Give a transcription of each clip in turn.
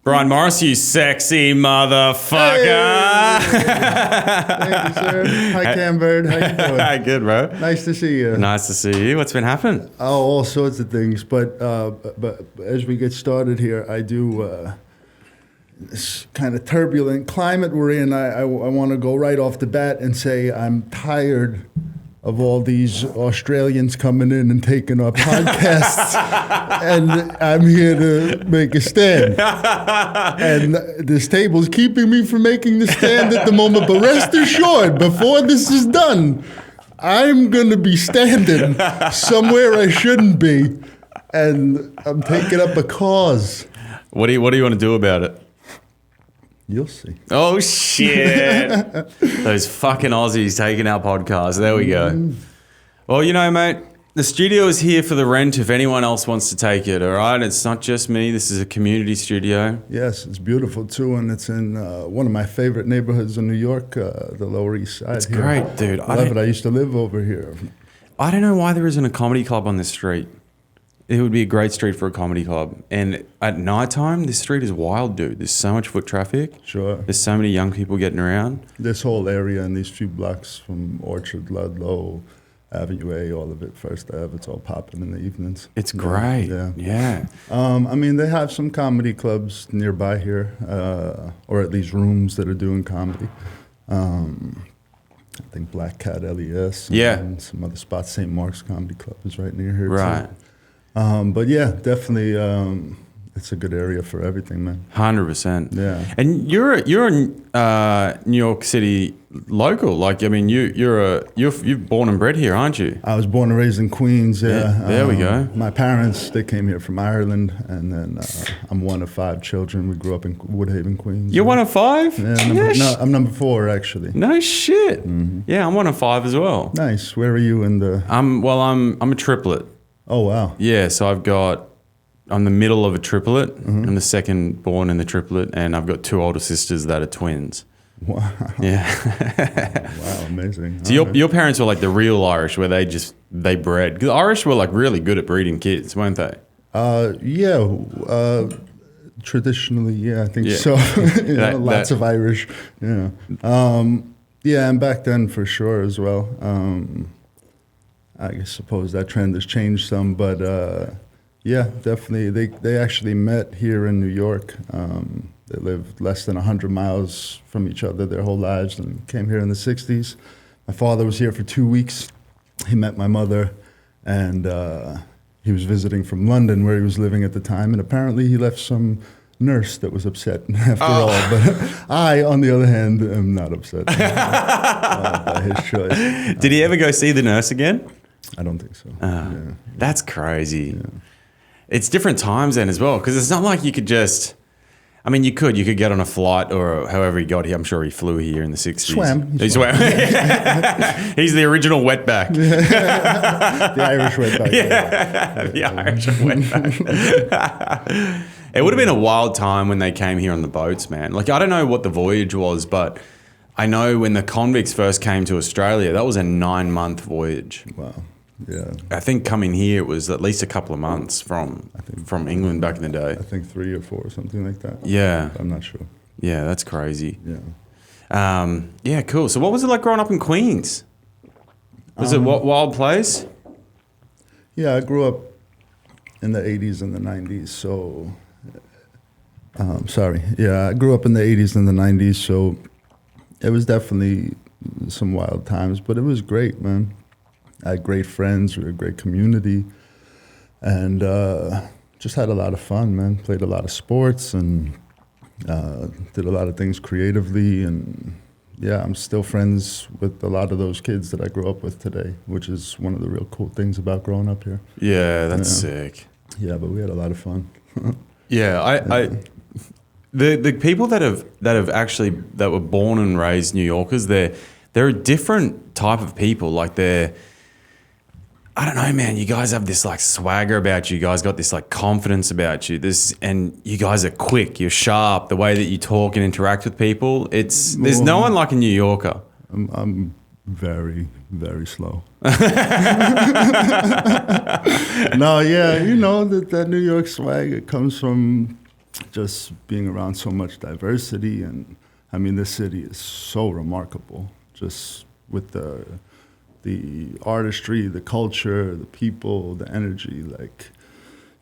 Brian Morris, you sexy motherfucker. Hey. Thank you, sir. Hi, Cam Bird. How you doing? Good, bro. Nice to see you. Nice to see you. What's been happening? Oh, all sorts of things. But as we get started here, I do this kind of turbulent climate we're in. I want to go right off the bat and say I'm tired of all these Australians coming in and taking our podcasts, and I'm here to make a stand. And this table's keeping me from making the stand at the moment, but rest assured, before this is done, I'm going to be standing somewhere I shouldn't be, and I'm taking up a cause. What do you want to do about it? You'll see. Oh, shit. Those fucking Aussies taking our podcast. There we go. Well, you know, mate, the studio is here for the rent if anyone else wants to take it, all right? It's not just me. This is a community studio. Yes, it's beautiful, too, and it's in one of my favorite neighborhoods in New York, the Lower East Side. It's great, dude. I love it. I used to live over here. I don't know why there isn't a comedy club on this street. It would be a great street for a comedy club. And at nighttime, this street is wild, dude. There's so much foot traffic. Sure. There's so many young people getting around. This whole area and these few blocks from Orchard, Ludlow, Avenue A, all of it, First Ave, it's all popping in the evenings. It's great. Yeah. I mean, they have some comedy clubs nearby here, or at least rooms that are doing comedy. I think Black Cat LES and some other spots. St. Mark's Comedy Club is right near here, right. too. But yeah, definitely, it's a good area for everything, man. 100%. Yeah. And you're a New York City local. Like, I mean, you're born and bred here, aren't you? I was born and raised in Queens. Yeah. There we go. My parents, they came here from Ireland, and then I'm one of 5 children. We grew up in Woodhaven, Queens. You're one of 5? Yeah, I'm number 4 actually. No shit. Mm-hmm. Yeah, I'm one of 5 as well. Nice. Where are you in the? I'm a triplet. Oh, wow. Yeah, so I'm the middle of a triplet. Mm-hmm. I'm the second born in the triplet, and I've got 2 older sisters that are twins. Wow. Yeah. Wow, amazing. So your parents were like the real Irish, where they bred. Because Irish were like really good at breeding kids, weren't they? Yeah. Traditionally, yeah, I think so. Lots of Irish. Yeah. Yeah, and back then for sure as well. I suppose that trend has changed some, but yeah, definitely. They actually met here in New York. They lived less than 100 miles from each other their whole lives and came here in the 60s. My father was here for 2 weeks. He met my mother, and he was visiting from London where he was living at the time, and apparently he left some nurse that was upset after all. But I, on the other hand, am not upset by his choice. Did he ever go see the nurse again? I don't think so. That's crazy. Yeah. It's different times then as well, because it's not like you could just... I mean, you could get on a flight or however he got here. I'm sure he flew here in the 60s. He swam. He's the original wetback. The Irish wetback. Yeah, the Irish wetback. It would have been a wild time when they came here on the boats, man. Like, I don't know what the voyage was, but I know when the convicts first came to Australia, that was a 9-month voyage. Wow. Yeah. I think coming here it was at least a couple of months from England back in the day. I think 3 or 4 or something like that. Yeah. I'm not sure. Yeah, that's crazy. Yeah. Yeah, cool. So what was it like growing up in Queens? Was it wild place? Yeah, I grew up in the 80s and the 90s, so... Yeah, I grew up in the 80s and the 90s, so it was definitely some wild times, but it was great, man. I had great friends, we were a great community, and just had a lot of fun, man. Played a lot of sports and did a lot of things creatively, and yeah, I'm still friends with a lot of those kids that I grew up with today, which is one of the real cool things about growing up here. Yeah, that's sick. Yeah, but we had a lot of fun. Yeah, the people that were born and raised New Yorkers, they're a different type of people. Like I don't know, man. You guys have this like swagger about you. You guys got this like confidence about you. And you guys are quick. You're sharp. The way that you talk and interact with people, there's no one like a New Yorker. I'm very, very slow. No, yeah, that New York swag. It comes from just being around so much diversity. And I mean, this city is so remarkable, just with the artistry, the culture, the people, the energy. Like,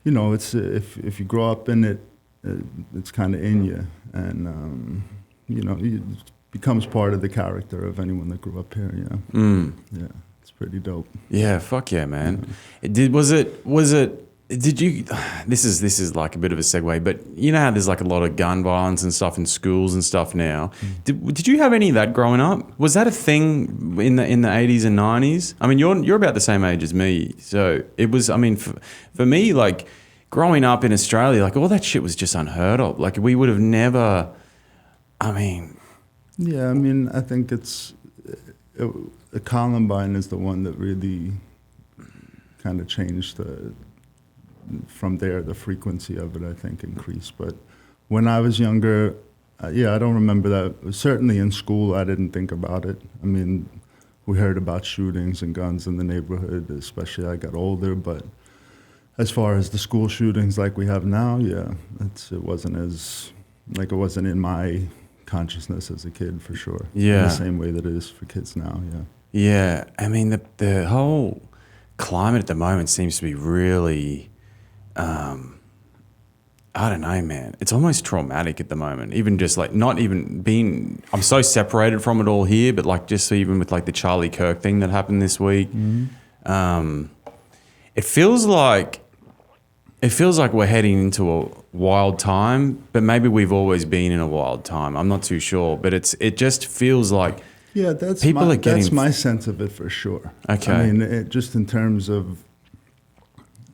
you know, it's if you grow up in it, it's kind of in you, and you know, it becomes part of the character of anyone that grew up here. Yeah, yeah, it's pretty dope. Yeah, fuck yeah, man. Was it? Did you? This is like a bit of a segue, but you know how there's like a lot of gun violence and stuff in schools and stuff now. Did you have any of that growing up? Was that a thing in the 80s and 90s? I mean, you're about the same age as me, so it was. I mean, for me, like growing up in Australia, like all that shit was just unheard of. Like we would have never. I mean, yeah, I mean, I think Columbine is the one that really kind of changed from there, the frequency of it, I think, increased. But when I was younger, I don't remember that. Certainly in school, I didn't think about it. I mean, we heard about shootings and guns in the neighborhood, especially as I got older. But as far as the school shootings like we have now, yeah, it wasn't in my consciousness as a kid, for sure. Yeah. In the same way that it is for kids now, yeah. Yeah, I mean, the whole climate at the moment seems to be really... I don't know, man. It's almost traumatic at the moment. Even just like not even being, I'm so separated from it all here, but like just even with like the Charlie Kirk thing that happened this week, it feels like we're heading into a wild time, but maybe we've always been in a wild time. I'm not too sure, but it just feels like that's my sense of it for sure. Okay. I mean, just in terms of,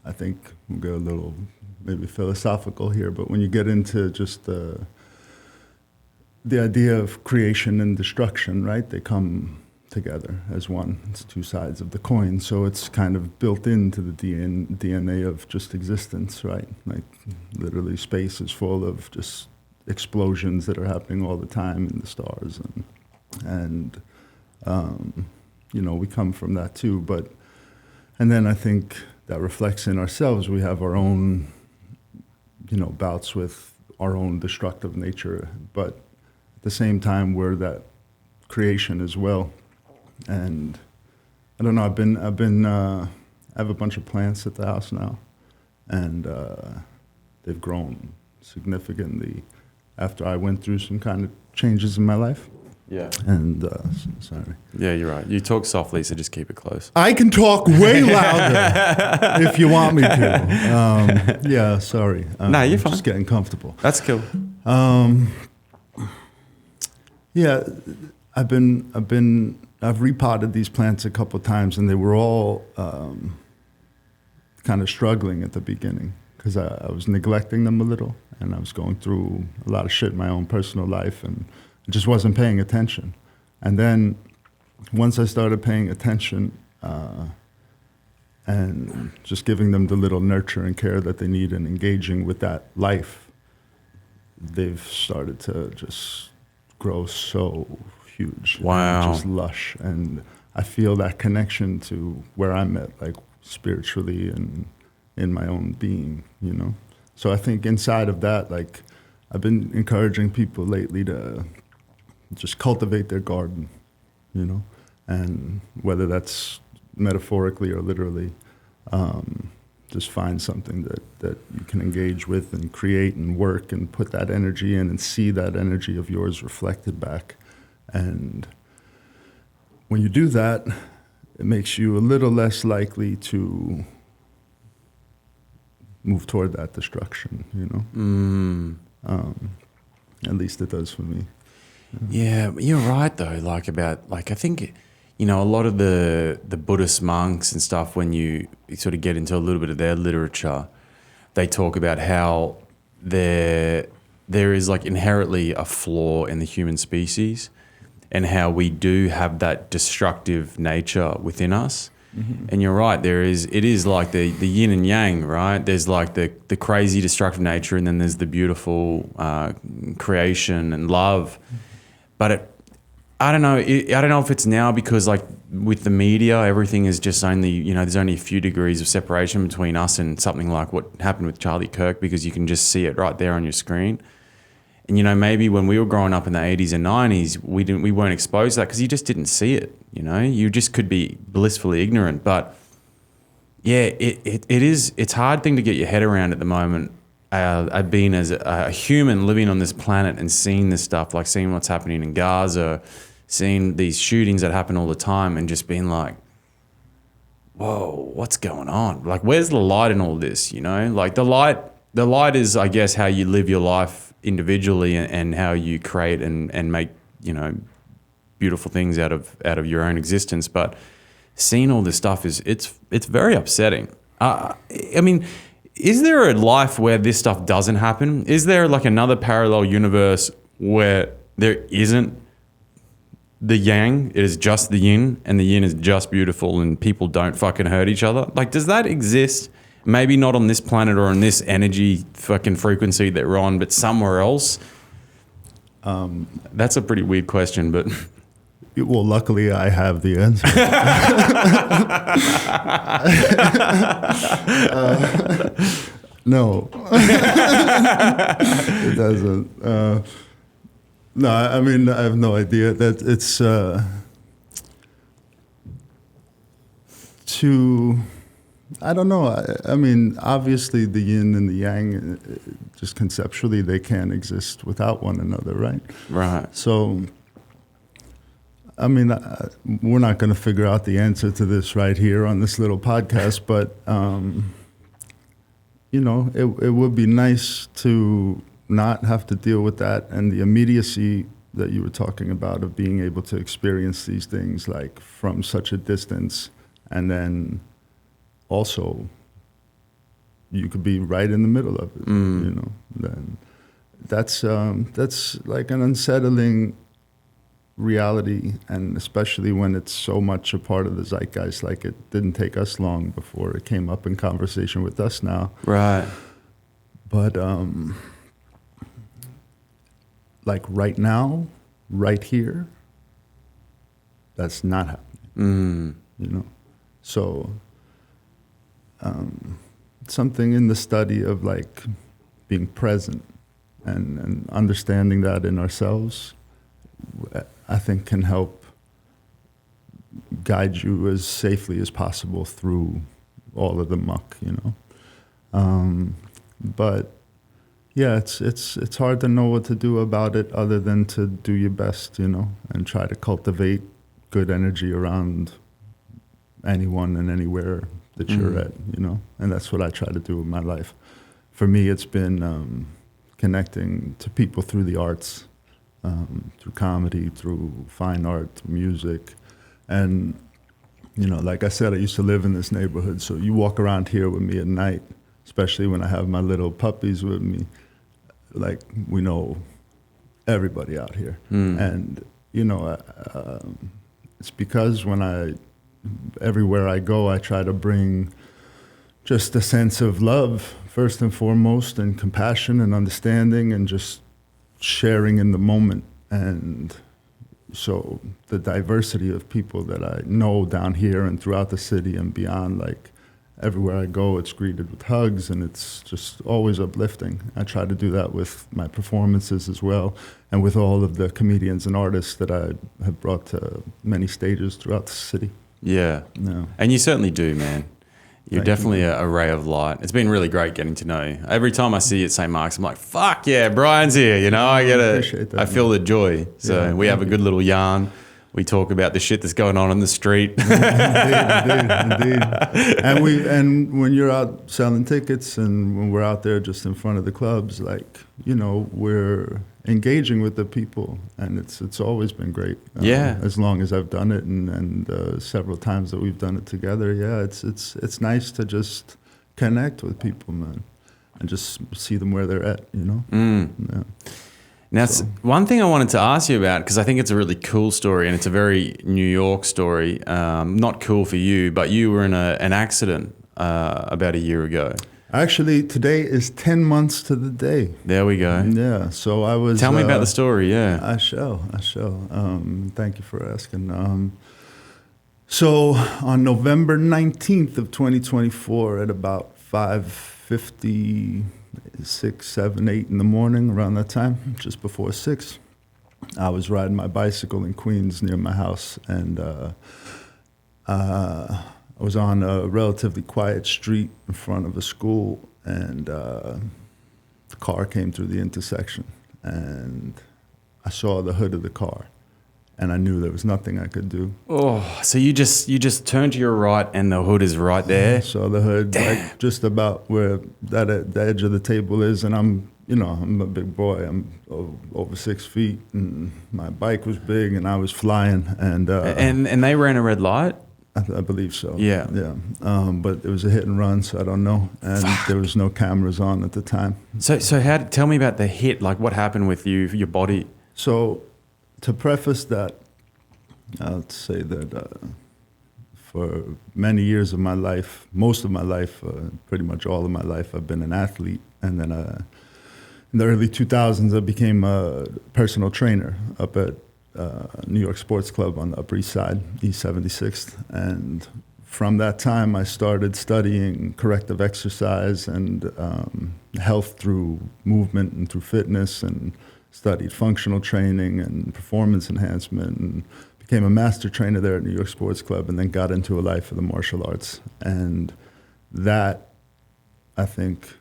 I think we'll go a little maybe philosophical here, but when you get into just the idea of creation and destruction, right? They come together as one. It's two sides of the coin. So it's kind of built into the DNA of just existence, right? Like literally space is full of just explosions that are happening all the time in the stars. And you know, we come from that too. And then I think that reflects in ourselves. We have our own, you know, bouts with our own destructive nature, but at the same time, we're that creation as well. And I don't know, I have a bunch of plants at the house now, and they've grown significantly after I went through some kind of changes in my life. Yeah. And sorry. Yeah, you're right. You talk softly, so just keep it close. I can talk way louder if you want me to. Yeah, sorry. No, you're fine. Just getting comfortable. That's cool. Yeah, I've repotted these plants a couple of times, and they were all kind of struggling at the beginning because I was neglecting them a little, and I was going through a lot of shit in my own personal life, and I just wasn't paying attention. And then once I started paying attention and just giving them the little nurture and care that they need and engaging with that life, they've started to just grow so huge. Wow. Just lush. And I feel that connection to where I'm at, like spiritually and in my own being, you know? So I think inside of that, like, I've been encouraging people lately to just cultivate their garden, you know? And whether that's metaphorically or literally, just find something that you can engage with and create and work and put that energy in and see that energy of yours reflected back. And when you do that, it makes you a little less likely to move toward that destruction, you know? At least it does for me. Yeah, you're right though. Like I think, you know, a lot of the Buddhist monks and stuff, when you sort of get into a little bit of their literature, they talk about how there is like inherently a flaw in the human species, and how we do have that destructive nature within us. Mm-hmm. And you're right, it is like the yin and yang, right? There's like the crazy destructive nature, and then there's the beautiful creation and love. But I don't know. I don't know if it's now because like with the media, everything is just only, you know, there's only a few degrees of separation between us and something like what happened with Charlie Kirk, because you can just see it right there on your screen. And, you know, maybe when we were growing up in the 80s and 90s, we weren't exposed to that because you just didn't see it, you know? You just could be blissfully ignorant. But yeah, it's a hard thing to get your head around at the moment. I've been as a human living on this planet and seeing this stuff, like seeing what's happening in Gaza, seeing these shootings that happen all the time, and just being like, whoa, what's going on? Like, where's the light in all this, you know? Like the light is, I guess, how you live your life individually and how you create and make, you know, beautiful things out of your own existence. But seeing all this stuff it's very upsetting. I mean, is there a life where this stuff doesn't happen? Is there like another parallel universe where there isn't the yang, it is just the yin, and the yin is just beautiful and people don't fucking hurt each other? Like, does that exist? Maybe not on this planet or on this energy fucking frequency that we're on, but somewhere else? That's a pretty weird question, but... Well, luckily I have the answer. No. It doesn't. No, I mean, I have no idea. That it's I don't know. I mean, obviously the yin and the yang, just conceptually, they can't exist without one another, right? Right. So, I mean, we're not going to figure out the answer to this right here on this little podcast, but, you know, it would be nice to not have to deal with that and the immediacy that you were talking about of being able to experience these things like from such a distance, and then also you could be right in the middle of it, you know. Then that's like an unsettling reality, and especially when it's so much a part of the zeitgeist. Like, it didn't take us long before it came up in conversation with us now. Right. But like right now, right here, that's not happening. You know, so something in the study of like being present and understanding that in ourselves, I think, can help guide you as safely as possible through all of the muck, you know. But yeah, it's hard to know what to do about it other than to do your best, you know, and try to cultivate good energy around anyone and anywhere that you're at, you know. And that's what I try to do with my life. For me, it's been connecting to people through the arts, through comedy, through fine art, through music. And, you know, like I said, I used to live in this neighborhood, so you walk around here with me at night, especially when I have my little puppies with me, like, we know everybody out here. And, you know, it's because everywhere I go, I try to bring just a sense of love, first and foremost, and compassion and understanding and just sharing in the moment. And so the diversity of people that I know down here and throughout the city and beyond, like, everywhere I go, it's greeted with hugs, and it's just always uplifting. I try to do that with my performances as well, and with all of the comedians and artists that I have brought to many stages throughout the city. Yeah. No. And you certainly do, man. You're Thank definitely you. a ray of light. It's been really great getting to know you. Every time I see you at St. Mark's, I'm like, fuck yeah, Brian's here. You know, I appreciate that, I feel the joy. So Yeah, we have a thank good little yarn. We talk about the shit that's going on in the street. Indeed. And when you're out selling tickets and when we're out there just in front of the clubs, like, you know, we're engaging with the people, and it's always been great. Yeah. As long as I've done it, and several times that we've done it together, yeah, it's nice to just connect with people, man, and just see them where they're at, you know. Yeah. Now, one thing I wanted to ask you about, because I think it's a really cool story, and it's a very New York story. Not cool for you, but you were in an accident about a year ago. Actually, today is 10 months to the day. There we go. Yeah, so I was... Tell me about the story, yeah. I shall. Thank you for asking. So on November 19th of 2024 at about 5:56, 7, 8 in the morning, around that time, just before 6, I was riding my bicycle in Queens near my house, and I was on a relatively quiet street in front of a school, and the car came through the intersection, and I saw the hood of the car, and I knew there was nothing I could do. Oh, so you just turned to your right, and the hood is right there. I saw the hood, like just about where the edge of the table is, and I'm a big boy. I'm over 6 feet, and my bike was big, and I was flying, and they ran a red light. I believe so. Yeah. But it was a hit and run, so I don't know. And there was no cameras on at the time. So tell me about the hit. Like, what happened with your body? So, to preface that, I'll say that for many years of my life, most of my life, pretty much all of my life, I've been an athlete. And then in the early 2000s, I became a personal trainer up at New York Sports Club on the Upper East Side, East 76th. And from that time, I started studying corrective exercise and health through movement and through fitness, and studied functional training and performance enhancement, and became a master trainer there at New York Sports Club, and then got into a life of the martial arts. And that, I think,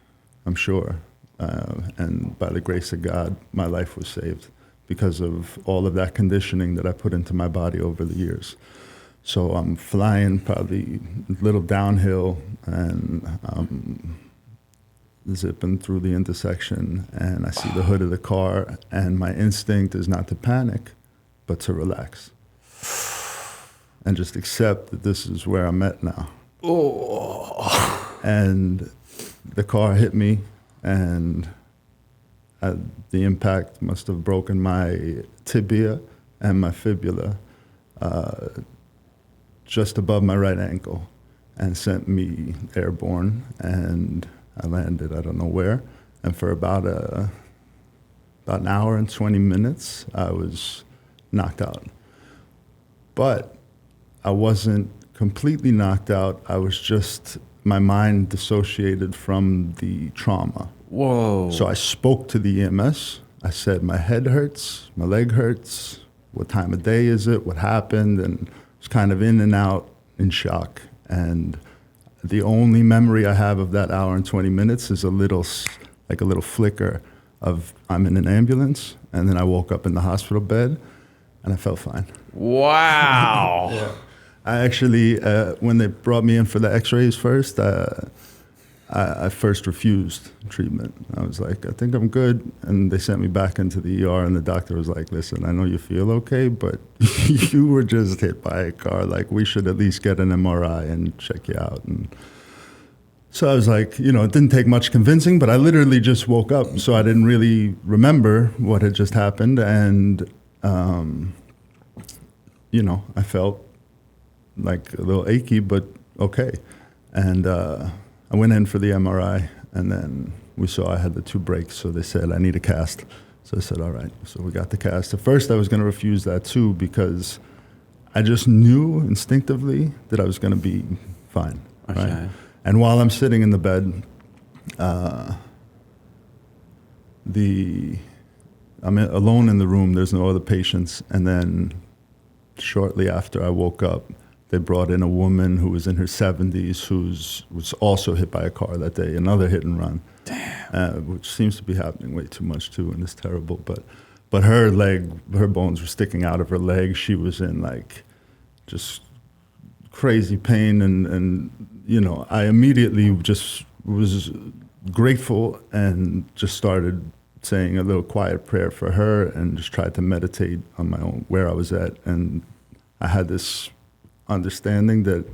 I'm sure, and by the grace of God, my life was saved because of all of that conditioning that I put into my body over the years. So I'm flying probably a little downhill, and zipping through the intersection, and I see the hood of the car, and my instinct is not to panic, but to relax. And just accept that this is where I'm at now. Oh. And the car hit me, and the impact must have broken my tibia and my fibula just above my right ankle, and sent me airborne, and I landed, I don't know where, and for about an hour and 20 minutes, I was knocked out. But I wasn't completely knocked out. I was just, my mind dissociated from the trauma. Whoa. So I spoke to the EMS. I said, my head hurts, my leg hurts, what time of day is it, what happened, and was kind of in and out in shock. And the only memory I have of that hour and 20 minutes is a little flicker of I'm in an ambulance, and then I woke up in the hospital bed, and I felt fine. Wow. Yeah. I actually, when they brought me in for the x-rays first, I first refused treatment. I was like, I think I'm good. And they sent me back into the ER, and the doctor was like, listen, I know you feel okay, but you were just hit by a car. Like, we should at least get an MRI and check you out. And so I was like, it didn't take much convincing, but I literally just woke up. So I didn't really remember what had just happened. And, I felt like a little achy, but okay. And I went in for the MRI, and then we saw I had the 2 breaks, so they said I need a cast. So I said, all right. So we got the cast. At first, I was going to refuse that too, because I just knew instinctively that I was going to be fine. Okay. Right? And while I'm sitting in the bed, I'm alone in the room. There's no other patients. And then shortly after I woke up, they brought in a woman who was in her 70s who was also hit by a car that day, another hit and run. Damn. Which seems to be happening way too much too, and it's terrible. But her bones were sticking out of her leg. She was in just crazy pain, and I immediately just was grateful and just started saying a little quiet prayer for her, and just tried to meditate on my own, where I was at. And I had this understanding that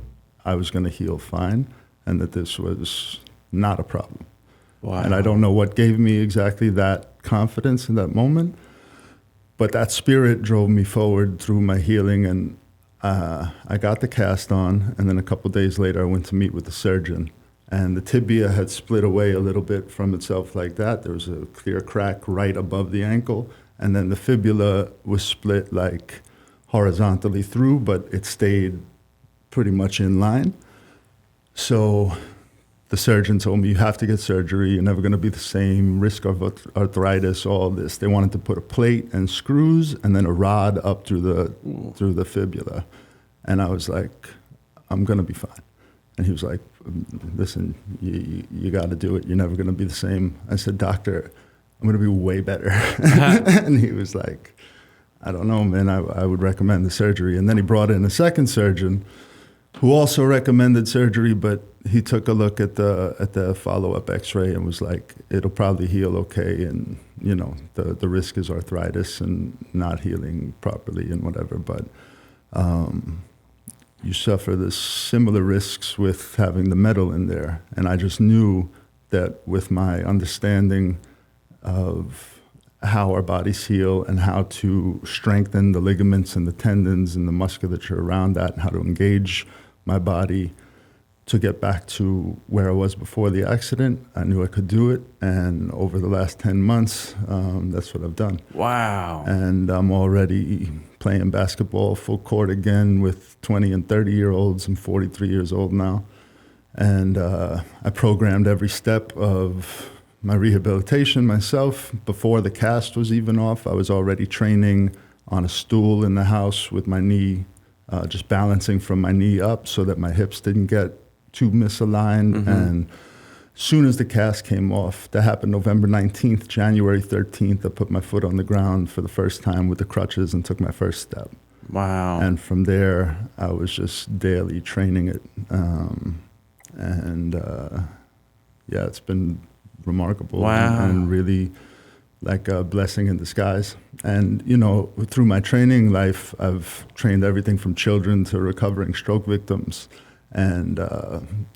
I was going to heal fine, and that this was not a problem. Wow. And I don't know what gave me exactly that confidence in that moment, but that spirit drove me forward through my healing. And I got the cast on, and then a couple of days later I went to meet with the surgeon, and the tibia had split away a little bit from itself like that. There was a clear crack right above the ankle, and then the fibula was split like horizontally through, but it stayed pretty much in line. So the surgeon told me, you have to get surgery, you're never going to be the same, risk of arthritis, all this. They wanted to put a plate and screws and then a rod up through the fibula. And I was like, I'm going to be fine. And he was like, listen, you got to do it. You're never going to be the same. I said, doctor, I'm going to be way better. And he was like, I don't know, man, I would recommend the surgery. And then he brought in a second surgeon who also recommended surgery, but he took a look at the follow-up x-ray and was like, it'll probably heal okay, and the risk is arthritis and not healing properly and whatever, but you suffer the similar risks with having the metal in there. And I just knew that with my understanding of how our bodies heal and how to strengthen the ligaments and the tendons and the musculature around that, and how to engage my body to get back to where I was before the accident. I knew I could do it, and over the last 10 months, that's what I've done. Wow. And I'm already playing basketball full court again with 20 and 30-year-olds. I'm 43 years old now. And I programmed every step of my rehabilitation myself. Before the cast was even off, I was already training on a stool in the house with my knee, just balancing from my knee up so that my hips didn't get too misaligned. Mm-hmm. And as soon as the cast came off, that happened November 19th, January 13th, I put my foot on the ground for the first time with the crutches and took my first step. Wow. And from there, I was just daily training it. Yeah, it's been remarkable. Wow. And really like a blessing in disguise. And, through my training life, I've trained everything from children to recovering stroke victims, and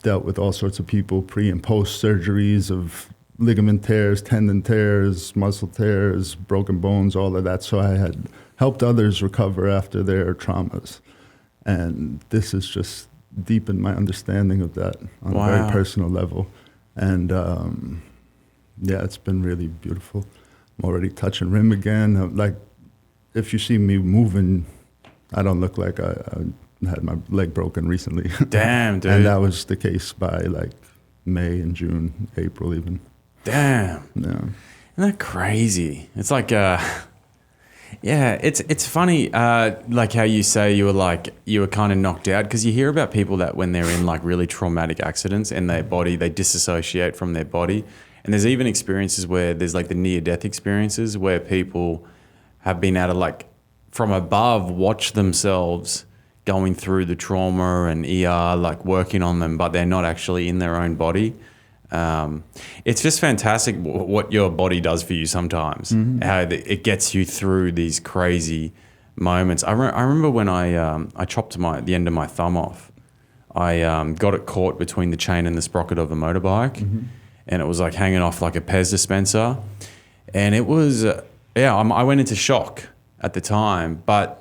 dealt with all sorts of people pre and post surgeries of ligament tears, tendon tears, muscle tears, broken bones, all of that. So I had helped others recover after their traumas. And this has just deepened my understanding of that on a very personal level. And it's been really beautiful. I'm already touching rim again. Like, if you see me moving, I don't look like I had my leg broken recently. Damn, dude. And that was the case by like May and June, April even. Damn. Yeah. Isn't that crazy? It's like, it's funny, like how you say you were kind of knocked out, because you hear about people that when they're in like really traumatic accidents and their body, they disassociate from their body. And there's even experiences where there's like the near-death experiences where people have been able to like from above watch themselves going through the trauma and ER, like working on them, but they're not actually in their own body. It's just fantastic what your body does for you sometimes, mm-hmm. how it gets you through these crazy moments. I remember when I chopped the end of my thumb off. I got it caught between the chain and the sprocket of a motorbike, mm-hmm. and it was like hanging off like a Pez dispenser. And it was, I went into shock at the time, but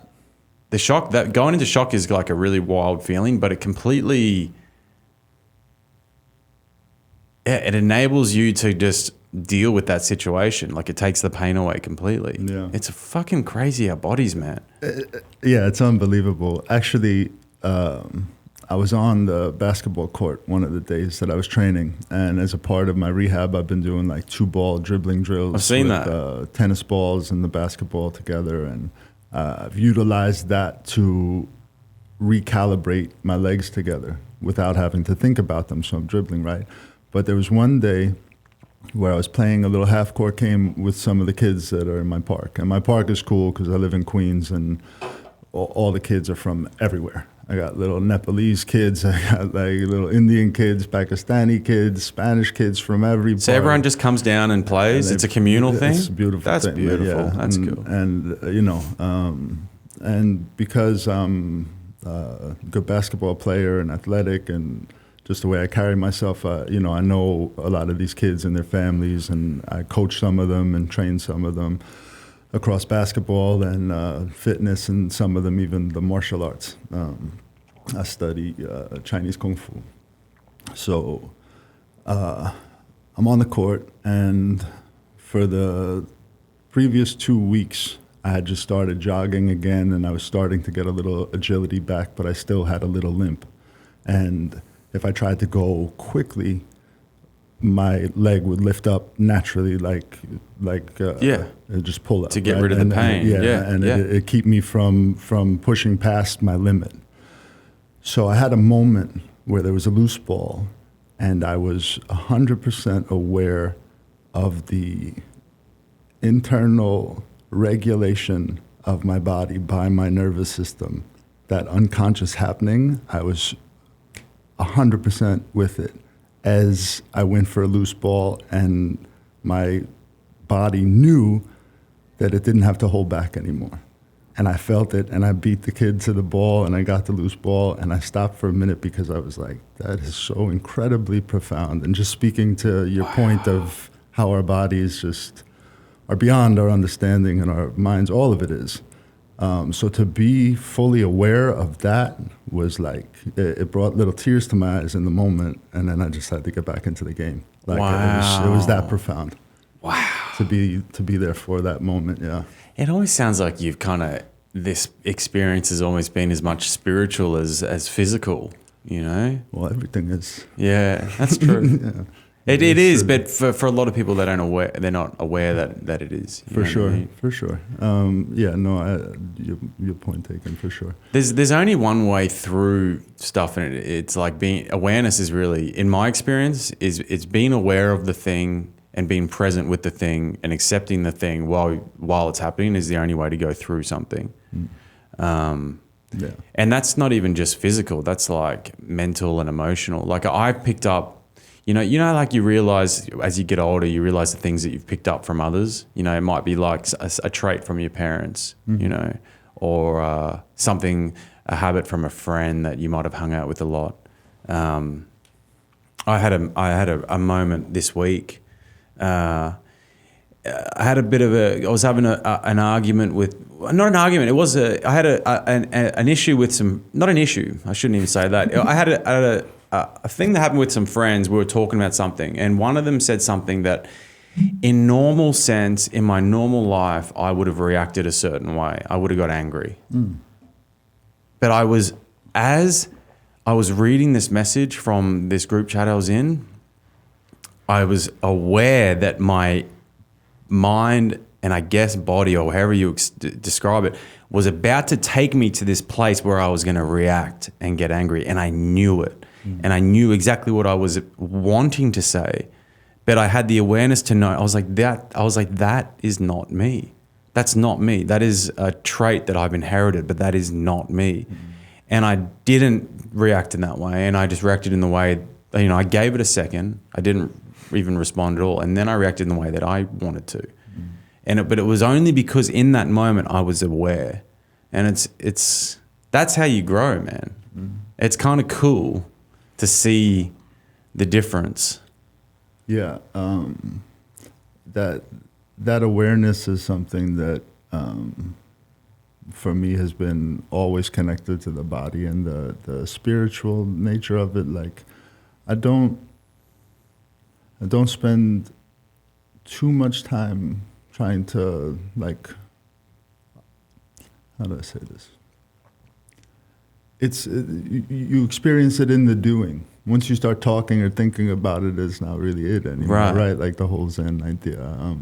the shock, that going into shock is like a really wild feeling, but it completely, it enables you to just deal with that situation. Like it takes the pain away completely. Yeah. It's fucking crazy, our bodies, man. Yeah, it's unbelievable. Actually, I was on the basketball court one of the days that I was training, and as a part of my rehab, I've been doing like 2-ball dribbling drills. I've seen with, that. Tennis balls and the basketball together, and I've utilized that to recalibrate my legs together without having to think about them, so I'm dribbling right. But there was one day where I was playing a little half-court game with some of the kids that are in my park. And my park is cool because I live in Queens, and all the kids are from everywhere. I got little Nepalese kids, I got like little Indian kids, Pakistani kids, Spanish kids from every part. So everyone just comes down and plays? It's a communal thing? It's a beautiful That's thing. beautiful. Yeah. That's cool. And because I'm a good basketball player and athletic, and just the way I carry myself, I know a lot of these kids and their families, and I coach some of them and train some of them across basketball and fitness, and some of them even the martial arts. I study Chinese Kung Fu. So I'm on the court, and for the previous 2 weeks, I had just started jogging again, and I was starting to get a little agility back, but I still had a little limp. And if I tried to go quickly, my leg would lift up naturally, like it just pull up to get rid of the pain. And it keep me from pushing past my limit. So I had a moment where there was a loose ball, and I was 100% aware of the internal regulation of my body by my nervous system. That unconscious happening, I was 100% with it as I went for a loose ball, and my body knew that it didn't have to hold back anymore. And I felt it, and I beat the kid to the ball, and I got the loose ball, and I stopped for a minute because I was like, that is so incredibly profound. And just speaking to your point of how our bodies just are beyond our understanding and our minds, all of it is. So to be fully aware of that was like, it brought little tears to my eyes in the moment, and then I just had to get back into the game. Like it was that profound. Wow. To be there for that moment, yeah. It always sounds like you've kind of, this experience has almost been as much spiritual as physical, you know? Well, everything is. Yeah, that's true. Yeah. It is, but for a lot of people, they're not aware that it is. For sure. Your point taken, for sure. There's only one way through stuff, and it's like awareness is really, in my experience, it's being aware of the thing and being present with the thing and accepting the thing while it's happening is the only way to go through something. And that's not even just physical. That's like mental and emotional. Like I picked up. You know, like you realize as you get older, you realize the things that you've picked up from others. You know, it might be like a trait from your parents, you know, or a habit from a friend that you might have hung out with a lot. I had a moment this week. I had a bit of I was having an argument with, not an argument. It was I had an issue with some, not an issue. I shouldn't even say that. I had a thing that happened with some friends. We were talking about something, and one of them said something that in normal sense, in my normal life, I would have reacted a certain way. I would have got angry. But as I was reading this message from this group chat I was in, I was aware that my mind and I guess body, or however you describe it, was about to take me to this place where I was going to react and get angry, and I knew it. And I knew exactly what I was wanting to say, but I had the awareness to know. I was like, that is not me. That's not me. That is a trait that I've inherited, but that is not me. And I didn't react in that way, and I just reacted in the way, I gave it a second. I didn't even respond at all, and then I reacted in the way that I wanted to. But it was only because in that moment I was aware, and that's how you grow, man. It's kind of cool to see the difference. Yeah, that awareness is something that for me has been always connected to the body and the spiritual nature of it. Like, I don't spend too much time trying to, like, how do I say this? You experience it in the doing. Once you start talking or thinking about it, it's not really it anymore, right? Like the whole Zen idea.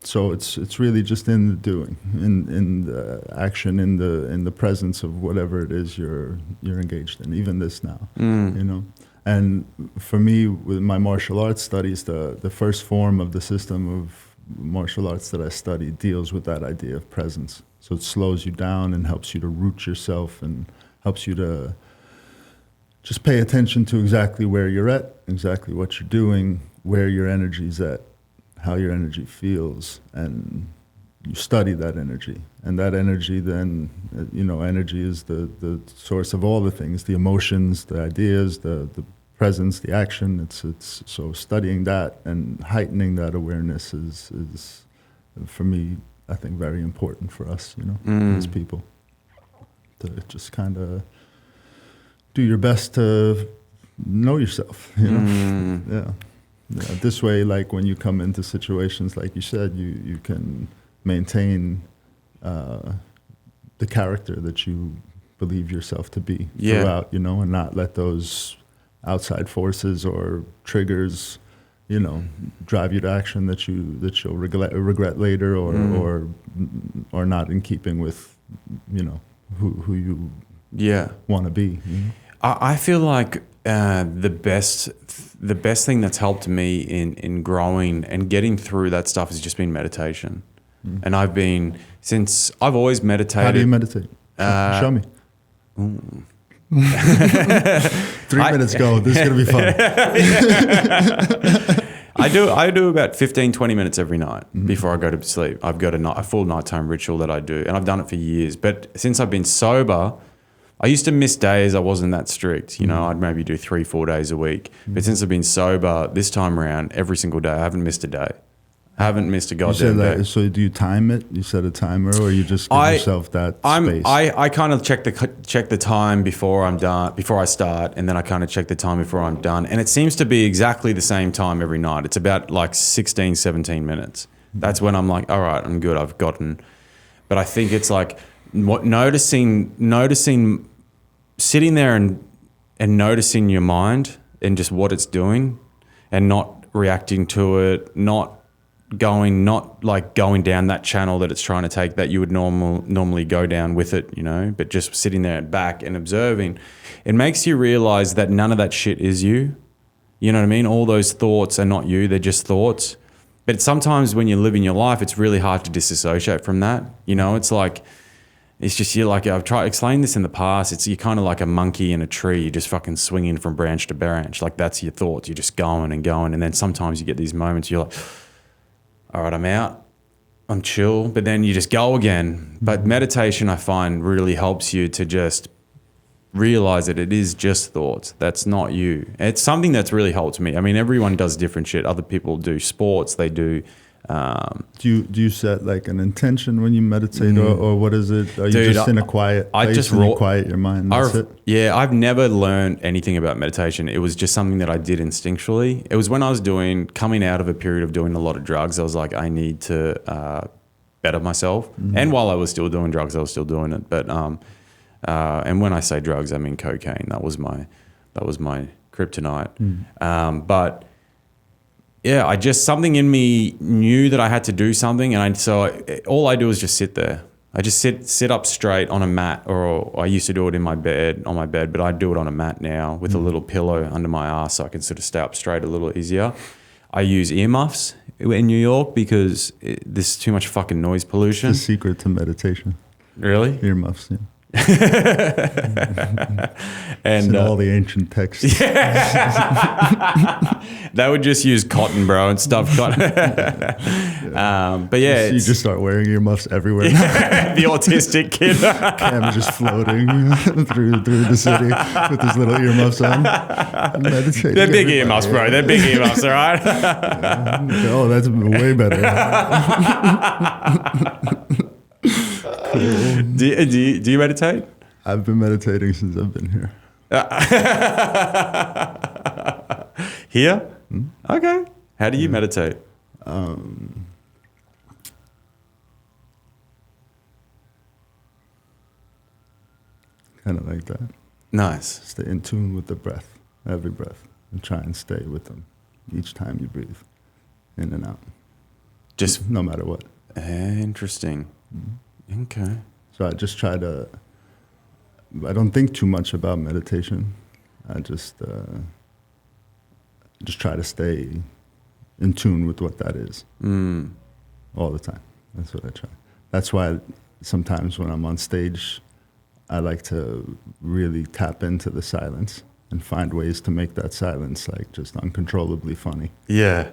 So it's really just in the doing, in the action, in the presence of whatever it is you're engaged in. Even this now, you know. And for me, with my martial arts studies, the first form of the system of martial arts that I study deals with that idea of presence. So it slows you down and helps you to root yourself and helps you to just pay attention to exactly where you're at, exactly what you're doing, where your energy's at, how your energy feels, and you study that energy. And that energy then, energy is the source of all the things, the emotions, the ideas, the presence, the action. It's so studying that and heightening that awareness is for me, I think, very important for us, as people, to just kind of do your best to know yourself, Yeah. This way, like when you come into situations, like you said, you can maintain the character that you believe yourself to be throughout, and not let those outside forces or triggers, drive you to action that you'll regret later, or not in keeping with, who you want to be. I feel like the best thing that's helped me in growing and getting through that stuff has just been meditation. And I've always meditated. How do you meditate? Show me. 3 minutes go. This is going to be fun. I do about 15, 20 minutes every night before I go to sleep. I've got a full nighttime ritual that I do, and I've done it for years. But since I've been sober, I used to miss days. I wasn't that strict. I'd maybe do 3-4 days a week. But since I've been sober this time around, every single day, I haven't missed a day. I haven't missed a goddamn day. So do you time it? You set a timer, or you just give yourself that space? I kind of check the time before I'm done, before I start, and then I kind of check the time before I'm done. And it seems to be exactly the same time every night. It's about like 16, 17 minutes. That's when I'm like, all right, I'm good. I've gotten. But I think it's like noticing, sitting there and noticing your mind and just what it's doing, and not reacting to it, not going down that channel that it's trying to take, that you would normally go down with it, but just sitting there back and observing. It makes you realize that none of that shit is you. You know what I mean? All those thoughts are not you. They're just thoughts. But sometimes when you're living your life, it's really hard to disassociate from that. It's just, I've tried to explain this in the past. You're kind of like a monkey in a tree. You're just fucking swinging from branch to branch. Like, that's your thoughts. You're just going and going. And then sometimes you get these moments, you're like, all right, I'm out, I'm chill, but then you just go again. But meditation, I find, really helps you to just realize that it is just thoughts. That's not you. It's something that's really helped me. I mean, everyone does different shit. Other people do sports, they do. Do you set like an intention when you meditate, or what is it? Are you just in a quiet place and you quiet your mind? That's it? Yeah, I've never learned anything about meditation. It was just something that I did instinctually. It was when I was coming out of a period of doing a lot of drugs. I was like, I need to better myself. And while I was still doing drugs, I was still doing it. But and when I say drugs, I mean cocaine. That was my kryptonite. But yeah, something in me knew that I had to do something, and all I do is just sit there. I just sit up straight on a mat, or I used to do it on my bed, but I do it on a mat now with a little pillow under my ass, so I can sort of stay up straight a little easier. I use earmuffs in New York because there's too much fucking noise pollution. It's the secret to meditation. Really? Earmuffs, yeah. And all the ancient texts. They would just use cotton, bro, and stuff cotton. But yeah, you just start wearing earmuffs everywhere. The autistic kid. Cam just floating through the city with his little earmuffs on. Meditating. They're big earmuffs, bro. They're big earmuffs, all right? Oh, that's way better. Cool. Do you meditate? I've been meditating since I've been here. Here? Okay. How do you meditate? Kind of like that. Nice. Stay in tune with the breath, every breath, and try and stay with them each time you breathe, in and out. Just no matter what. Interesting. Okay. So I just try to. I don't think too much about meditation. I just try to stay in tune with what that is all the time. That's what I try. That's why sometimes when I'm on stage, I like to really tap into the silence and find ways to make that silence like just uncontrollably funny. Yeah.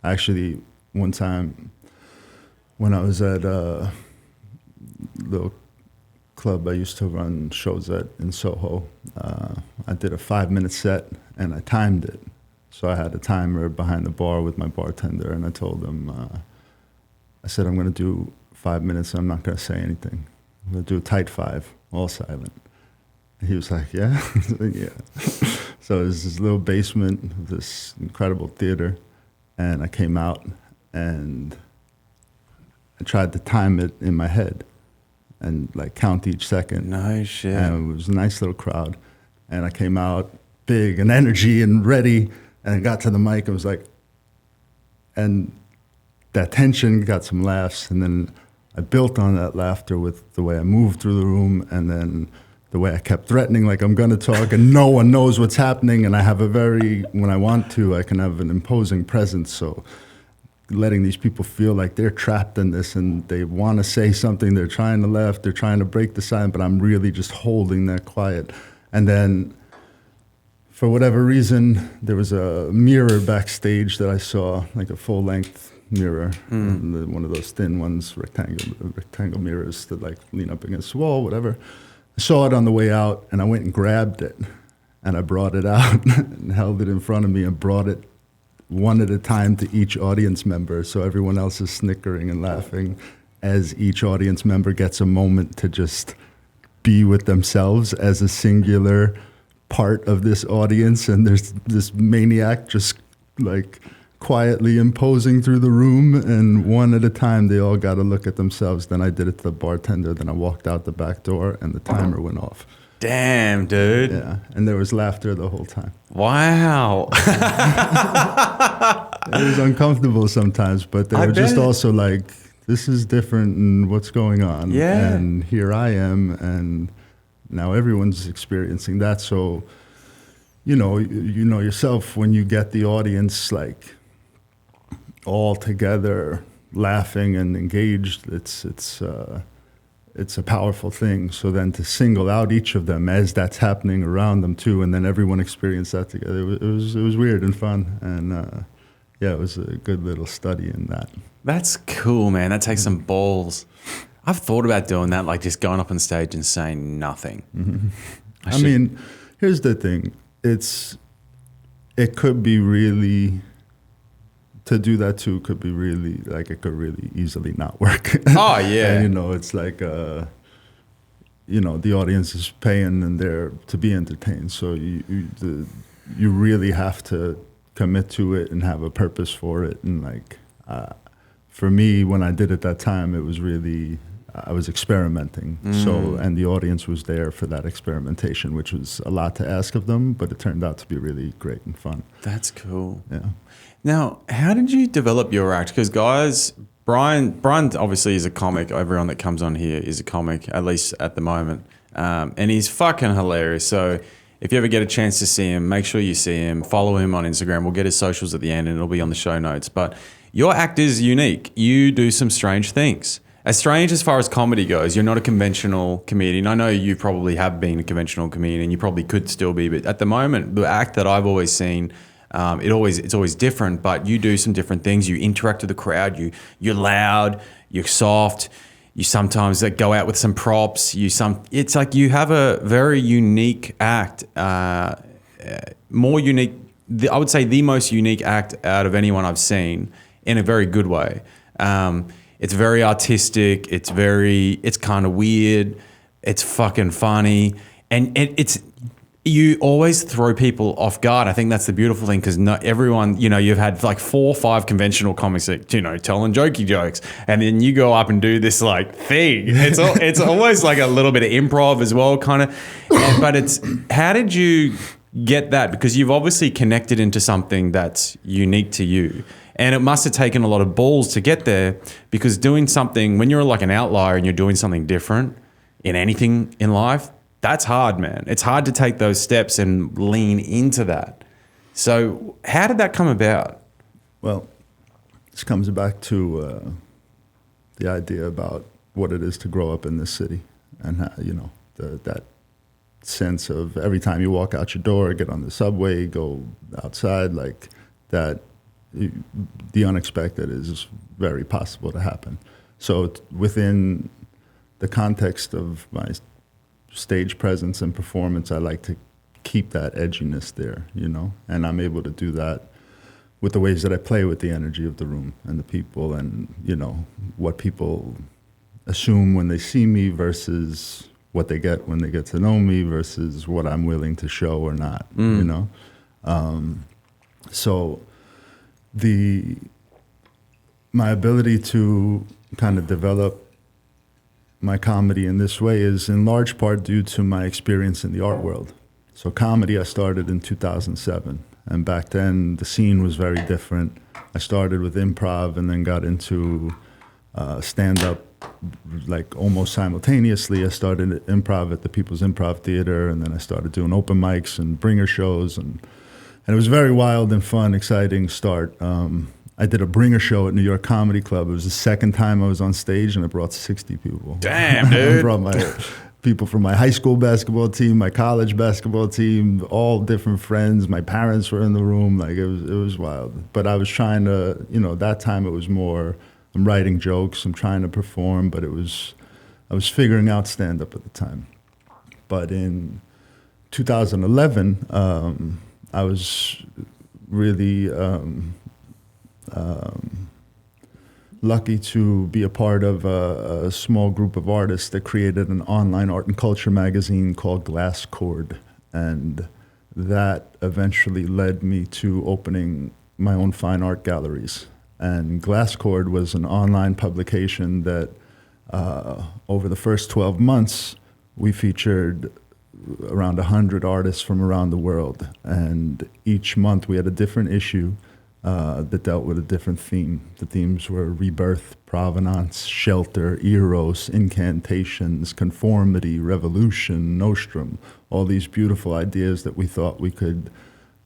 Actually, one time when I was at a little club I used to run shows at in Soho, I did a 5-minute set and I timed it. So I had a timer behind the bar with my bartender, and I told him, I said, I'm going to do 5 minutes and I'm not going to say anything. I'm going to do a tight 5, all silent. And he was like, yeah? I said, yeah. So it was this little basement of this incredible theater, and I came out and I tried to time it in my head and like count each second. No shit. And it was a nice little crowd. And I came out big and energy and ready, and I got to the mic and was like, and that tension got some laughs, and then I built on that laughter with the way I moved through the room, and then the way I kept threatening, like I'm gonna talk, and no one knows what's happening, and I have when I want to, I can have an imposing presence, so letting these people feel like they're trapped in this and they want to say something, they're trying to laugh, they're trying to break the silence, but I'm really just holding that quiet. And then, for whatever reason, there was a mirror backstage that I saw, like a full-length mirror, one of those thin ones, rectangle mirrors that like lean up against the wall, whatever. I saw it on the way out, and I went and grabbed it, and I brought it out and held it in front of me and brought it one at a time to each audience member, so everyone else is snickering and laughing as each audience member gets a moment to just be with themselves as a singular part of this audience, and there's this maniac just like quietly imposing through the room, and one at a time they all got to look at themselves. Then I did it to the bartender, then I walked out the back door and the timer went off. Damn, dude. Yeah, and there was laughter the whole time. Wow. It was uncomfortable sometimes, but they were just also like, this is different and what's going on. Yeah. And here I am, and now everyone's experiencing that. So, you know yourself when you get the audience like all together laughing and engaged, it's a powerful thing. So then to single out each of them as that's happening around them too, and then everyone experience that together, it was weird and fun, and yeah, it was a good little study in that. That's cool, man. That takes some balls. I've thought about doing that, like just going up on stage and saying nothing. Mm-hmm. I mean, here's the thing. It could be really, to do that too could be really, like it could really easily not work. Oh, yeah. And, it's like, the audience is paying and they're to be entertained. So you really have to commit to it and have a purpose for it. And like, for me, when I did it that time, it was really, I was experimenting. So, and the audience was there for that experimentation, which was a lot to ask of them, but it turned out to be really great and fun. That's cool. Yeah. Now, how did you develop your act? Because guys, Brian obviously is a comic. Everyone that comes on here is a comic, at least at the moment. And he's fucking hilarious. So if you ever get a chance to see him, make sure you see him. Follow him on Instagram. We'll get his socials at the end and it'll be on the show notes. But your act is unique. You do some strange things. As strange as far as comedy goes, you're not a conventional comedian. I know you probably have been a conventional comedian and you probably could still be, but at the moment, the act that I've always seen, it's always different, but you do some different things. You interact with the crowd. You're loud. You're soft. You sometimes go out with some props. It's like you have a very unique act, more unique. I would say the most unique act out of anyone I've seen in a very good way. It's very artistic. It's kind of weird. It's fucking funny, and you always throw people off guard. I think that's the beautiful thing, because not everyone, you've had like 4 or 5 conventional comics that, telling jokey jokes, and then you go up and do this like thing. It's always like a little bit of improv as well, kind of. But how did you get that? Because you've obviously connected into something that's unique to you. And it must have taken a lot of balls to get there, because doing something, when you're like an outlier and you're doing something different in anything in life, that's hard, man. It's hard to take those steps and lean into that. So how did that come about? Well, this comes back to the idea about what it is to grow up in this city, and how, that sense of every time you walk out your door, get on the subway, go outside, like that. The unexpected is very possible to happen. So within the context of my stage presence and performance, I like to keep that edginess there, and I'm able to do that with the ways that I play with the energy of the room and the people, and what people assume when they see me versus what they get when they get to know me versus what I'm willing to show or not, you know? So my ability to kind of develop my comedy in this way is in large part due to my experience in the art world. So comedy I started in 2007, and back then the scene was very different. I started with improv and then got into stand-up like almost simultaneously. I started improv at the People's Improv Theater, and then I started doing open mics and bringer shows, and it was a very wild and fun, exciting start. I did a bringer show at New York Comedy Club. It was the second time I was on stage, and I brought 60 people. Damn, dude. I brought my people from my high school basketball team, my college basketball team, all different friends. My parents were in the room. Like it was wild. But I was trying to, that time it was more, I'm writing jokes, I'm trying to perform, but I was figuring out stand-up at the time. But in 2011, I was really lucky to be a part of a small group of artists that created an online art and culture magazine called Glass Chord. And that eventually led me to opening my own fine art galleries. And Glass Chord was an online publication that over the first 12 months, we featured around 100 artists from around the world. And each month we had a different issue that dealt with a different theme. The themes were rebirth, provenance, shelter, eros, incantations, conformity, revolution, nostrum, all these beautiful ideas that we thought we could,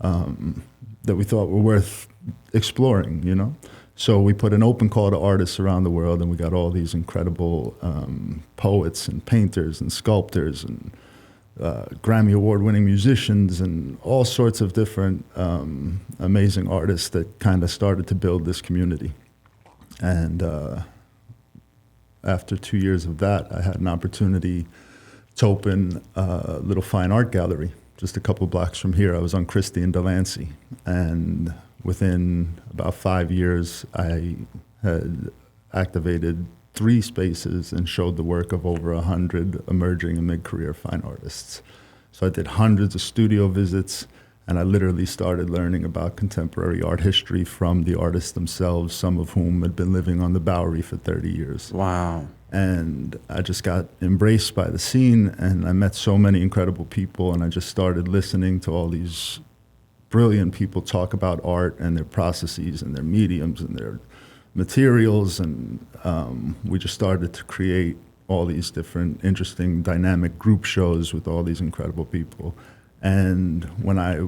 that we thought were worth exploring, So we put an open call to artists around the world, and we got all these incredible poets and painters and sculptors and Grammy Award-winning musicians and all sorts of different amazing artists that kind of started to build this community. And after 2 years of that, I had an opportunity to open a little fine art gallery just a couple blocks from here. I was on Christie and Delancey, and within about 5 years, I had activated 3 spaces and showed the work of over 100 emerging and mid-career fine artists. So I did hundreds of studio visits, and I literally started learning about contemporary art history from the artists themselves, some of whom had been living on the Bowery for 30 years. Wow. And I just got embraced by the scene, and I met so many incredible people, and I just started listening to all these brilliant people talk about art and their processes and their mediums and their materials, and we just started to create all these different interesting dynamic group shows with all these incredible people. And when I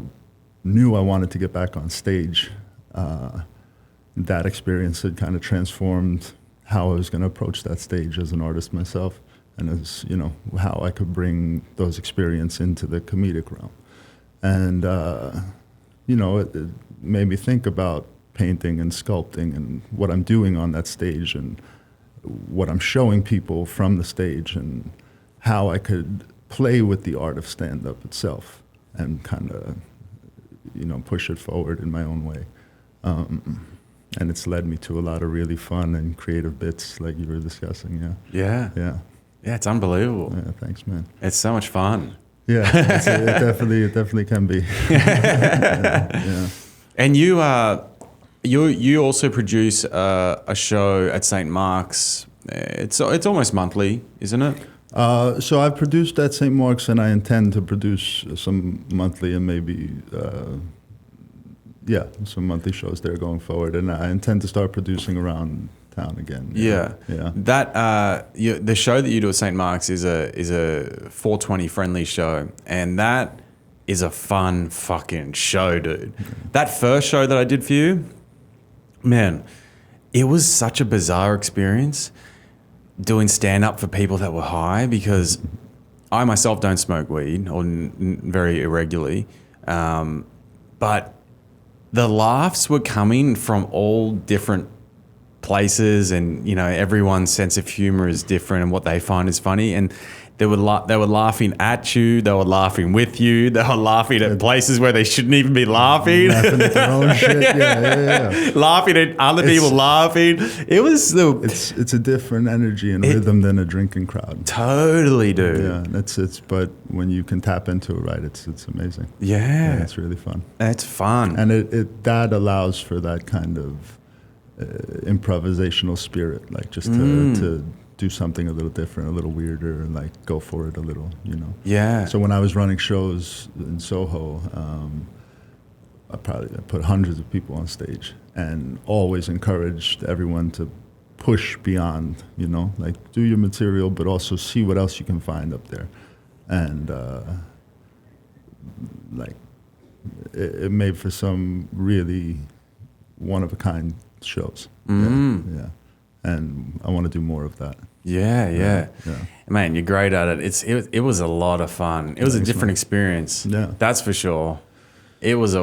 knew I wanted to get back on stage, that experience had kind of transformed how I was going to approach that stage as an artist myself, and as how I could bring those experiences into the comedic realm. And it made me think about painting and sculpting and what I'm doing on that stage and what I'm showing people from the stage, and how I could play with the art of stand-up itself and kind of, push it forward in my own way. And it's led me to a lot of really fun and creative bits like you were discussing, Yeah. Yeah, it's unbelievable. Yeah, thanks, man. It's so much fun. Yeah, it definitely can be. Yeah. And you also produce a show at St. Mark's. It's almost monthly, isn't it? So I've produced at St. Mark's, and I intend to produce some monthly and maybe some monthly shows there going forward. And I intend to start producing around town again. Yeah. That the show that you do at St. Mark's is a 420 friendly show, and that is a fun fucking show, dude. That first show that I did for you, man, it was such a bizarre experience doing stand-up for people that were high, because I myself don't smoke weed, or very irregularly, but the laughs were coming from all different places, and everyone's sense of humor is different and what they find is funny, and they were laughing at you, they were laughing with you, they were laughing at places where they shouldn't even be laughing. Laughing at their own shit. Yeah. Laughing at other people laughing. It was it's a different energy and rhythm than a drinking crowd. Totally, dude. Yeah, it's but when you can tap into it right, it's amazing. Yeah. It's really fun. It's fun. And it that allows for that kind of improvisational spirit, like just to do something a little different, a little weirder, and like go for it a little, you know. Yeah. So when I was running shows in Soho, I put hundreds of people on stage, and always encouraged everyone to push beyond, you know, like do your material, but also see what else you can find up there, and like it made for some really one of a kind shows. Yeah. And I want to do more of that. Yeah. Man, you're great at it. It was a lot of fun. It was a different experience. Yeah. That's for sure. It was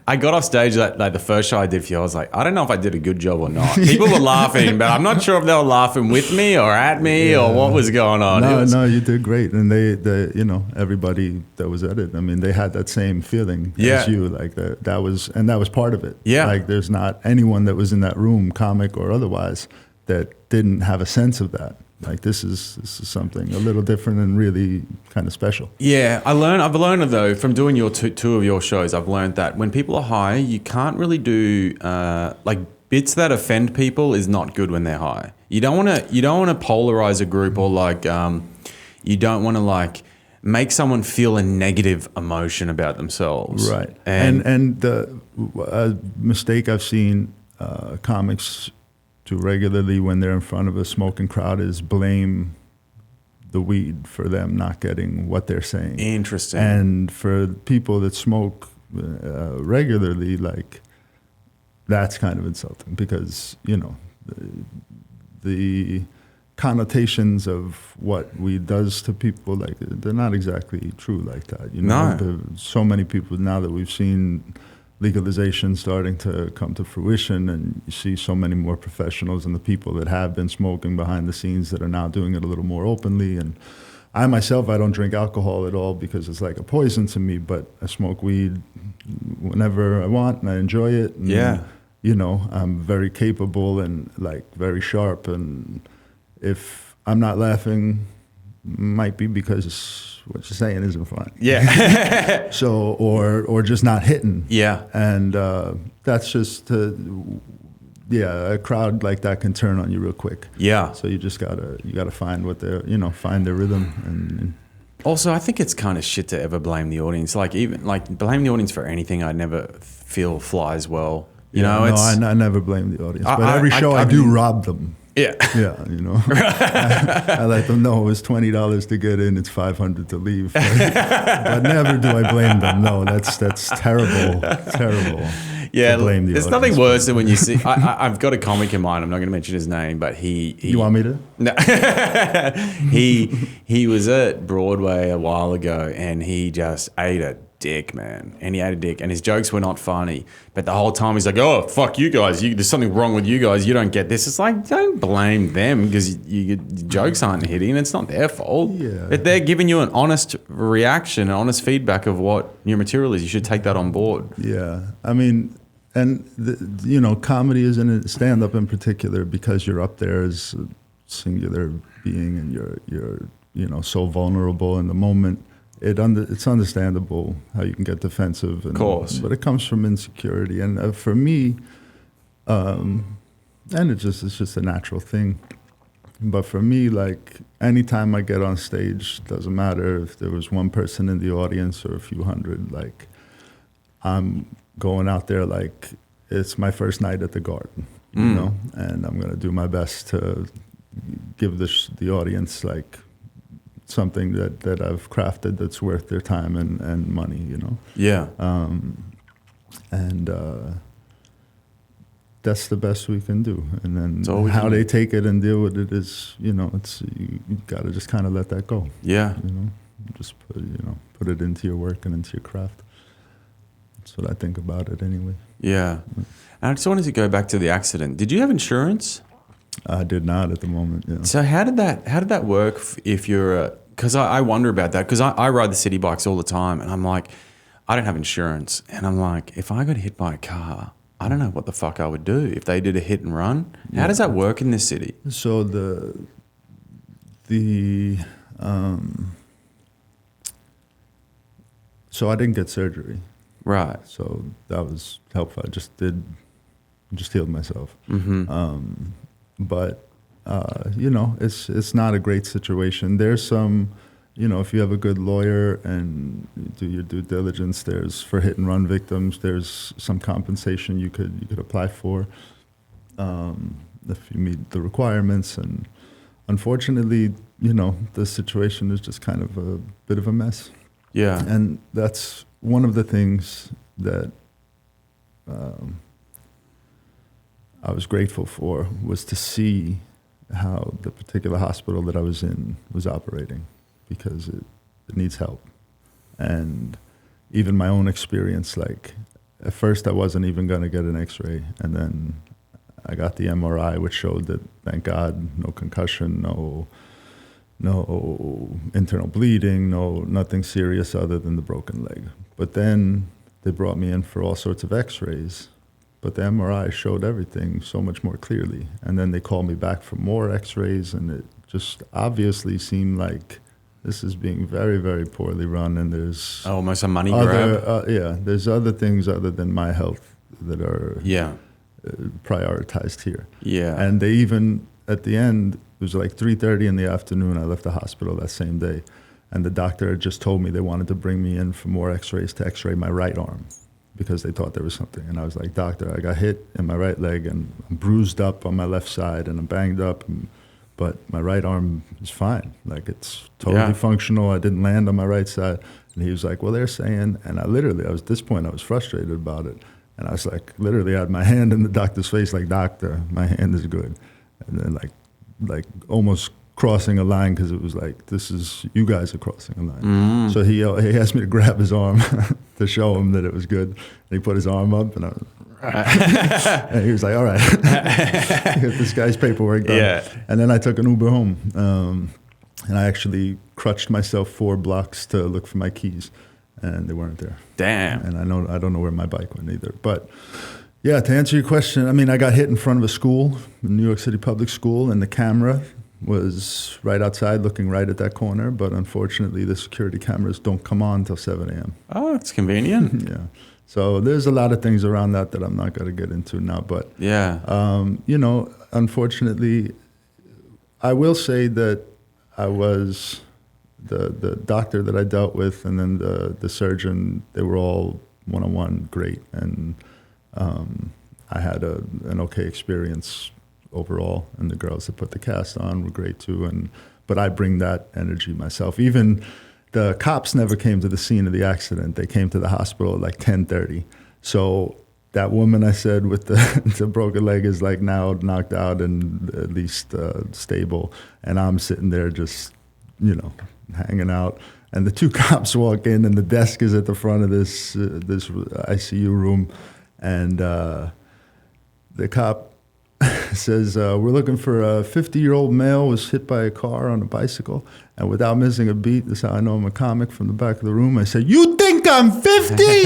I got off stage like the first show I did for you. I was like, I don't know if I did a good job or not. People were laughing, but I'm not sure if they were laughing with me or at me or what was going on. No, you did great, and they you know, everybody that was at it, I mean, they had that same feeling as you, like that was part of it. Yeah, like there's not anyone that was in that room, comic or otherwise, that didn't have a sense of that. Like this is something a little different and really kind of special. Yeah, I've learned though from doing your two of your shows. I've learned that when people are high, you can't really do like bits that offend people is not good when they're high. You don't want to polarize a group, or like you don't want to like make someone feel a negative emotion about themselves. Right. And the mistake I've seen comics do regularly when they're in front of a smoking crowd is blame the weed for them not getting what they're saying. Interesting. And for people that smoke regularly, like that's kind of insulting, because, you know, the connotations of what weed does to people, like they're not exactly true like that. You know, there's so many people now that we've seen legalization starting to come to fruition, and you see so many more professionals and the people that have been smoking behind the scenes that are now doing it a little more openly. And I myself, I don't drink alcohol at all because it's like a poison to me, but I smoke weed whenever I want and I enjoy it. And, you know, I'm very capable and like very sharp, and if I'm not laughing, might be because what you're saying isn't fun. Yeah. So, or just not hitting. Yeah. And that's just, a crowd like that can turn on you real quick. Yeah. So you just gotta find what their, you know, find their rhythm. And also, I think it's kind of shit to ever blame the audience. Like even like blame the audience for anything, I never feel flies well. You know, I never blame the audience. But every show I do rob them. Yeah. Yeah, you know. I let them know it was $20 to get in, it's $500 to leave. But never do I blame them. No, that's terrible. Yeah, there's nothing worse than when you see. I've got a comic in mind. I'm not going to mention his name, but he. You want me to? No. he was at Broadway a while ago, and he just ate a dick, man. And he ate a dick, and his jokes were not funny. But the whole time he's like, "Oh, fuck you guys! There's something wrong with you guys. You don't get this." It's like, don't blame them because your jokes aren't hitting. It's not their fault. Yeah. If they're giving you an honest reaction, an honest feedback of what your material is, you should take that on board. Yeah, I mean, and you know, comedy is in stand up in particular because you're up there as a singular being, and you're you know, so vulnerable in the moment. It's understandable how you can get defensive, of course, but it comes from insecurity, and for me, and it's just a natural thing. But for me, like anytime I get on stage, doesn't matter if there was one person in the audience or a few hundred, like I'm going out there like it's my first night at the Garden, you know, and I'm gonna do my best to give the audience like something that I've crafted that's worth their time and money, you know. Yeah. And that's the best we can do. And then how they take it and deal with it is, you know, it's you got to just kind of let that go. Yeah. You know, just put it into your work and into your craft. That's what I think about it anyway. Yeah. And I just wanted to go back to the accident. Did you have insurance? I did not at the moment. Yeah. So how did that work if you're because I wonder about that because I ride the city bikes all the time and I'm like, I don't have insurance and I'm like, if I got hit by a car, I don't know what the fuck I would do if they did a hit and run. How does that work in this city? So so I didn't get surgery. Right. So that was helpful. I just healed myself. But it's not a great situation. There's some, if you have a good lawyer and you do your due diligence, there's for hit and run victims, there's some compensation you could apply for if you meet the requirements. And unfortunately, the situation is just kind of a bit of a mess. Yeah. And that's one of the things that I was grateful for was to see how the particular hospital that I was in was operating because it needs help. And even my own experience, like at first I wasn't even going to get an x-ray and then I got the MRI, which showed that, thank God, no concussion, no internal bleeding, nothing serious other than the broken leg. But then they brought me in for all sorts of x-rays, but the MRI showed everything so much more clearly. And then they called me back for more x-rays, and it just obviously seemed like this is being very, very poorly run, and there's... almost a money grab? There's other things other than my health that are prioritized here. Yeah. And they even, at the end, it was like 3:30 in the afternoon. I left the hospital that same day. And the doctor had just told me they wanted to bring me in for more x-rays to x-ray my right arm because they thought there was something. And I was like, doctor, I got hit in my right leg and I'm bruised up on my left side and I'm banged up, but my right arm is fine. Like it's totally functional. I didn't land on my right side. And he was like, well, they're saying, and at this point, I was frustrated about it. And I was like, literally had my hand in the doctor's face, like, doctor, my hand is good. And then like almost crossing a line because it was like, you guys are crossing a line. So he asked me to grab his arm to show him that it was good. And he put his arm up and and he was like, all right, get this guy's paperwork done. Yeah. And then I took an Uber home. And I actually crutched myself 4 blocks to look for my keys and they weren't there. Damn. And I don't know where my bike went either. But yeah, to answer your question, I mean, I got hit in front of a school, a New York City public school, and the camera was right outside looking right at that corner. But unfortunately, the security cameras don't come on until 7 a.m. Oh, it's convenient. Yeah. So there's a lot of things around that I'm not going to get into now. But, unfortunately, I will say that I was the doctor that I dealt with and then the surgeon, they were all one-on-one great. And I had an okay experience overall, and the girls that put the cast on were great too. But I bring that energy myself. Even the cops never came to the scene of the accident. They came to the hospital at like 10:30. So that woman I said with the broken leg is like now knocked out and at least stable. And I'm sitting there just, hanging out. And the 2 cops walk in and the desk is at the front of this ICU room. And the cop says, we're looking for a 50-year-old male was hit by a car on a bicycle. And without missing a beat, this is how I know I'm a comic, from the back of the room, I said, you think I'm 50?